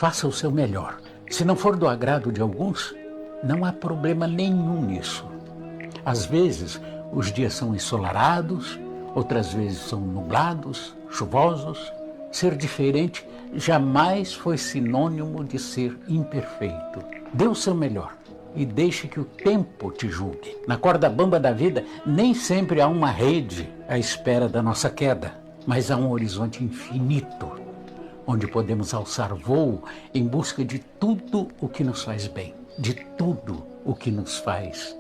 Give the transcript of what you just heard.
Faça o seu melhor. Se não for do agrado de alguns, não há problema nenhum nisso. Às vezes, os dias são ensolarados, outras vezes são nublados, chuvosos. Ser diferente jamais foi sinônimo de ser imperfeito. Dê o seu melhor e deixe que o tempo te julgue. Na corda bamba da vida, nem sempre há uma rede à espera da nossa queda, mas há um horizonte infinito, onde podemos alçar voo em busca de tudo o que nos faz bem, de tudo o que nos faz